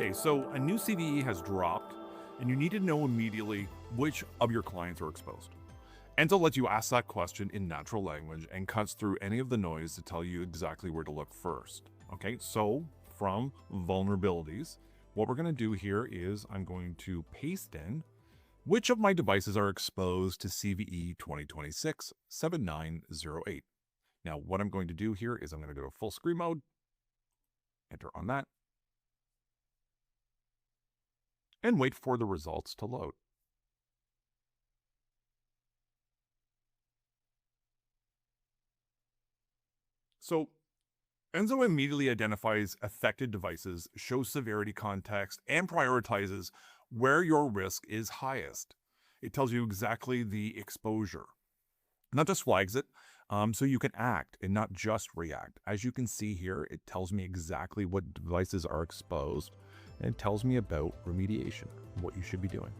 Okay, so a new CVE has dropped, and you need to know immediately which of your clients are exposed. Enzo lets you ask that question in natural language and cuts through any of the noise to tell you exactly where to look first. Okay, so from vulnerabilities, what we're going to do here is I'm going to paste in which of my devices are exposed to CVE 2026-7908. Now, what I'm going to do here is I'm going to go to full screen mode, enter on that, and wait for the results to load. So Enzo immediately identifies affected devices, shows severity context, and prioritizes where your risk is highest. It tells you exactly the exposure, not just flags it, so you can act and not just react. As you can see here, it tells me exactly what devices are exposed, and it tells me about remediation, what you should be doing.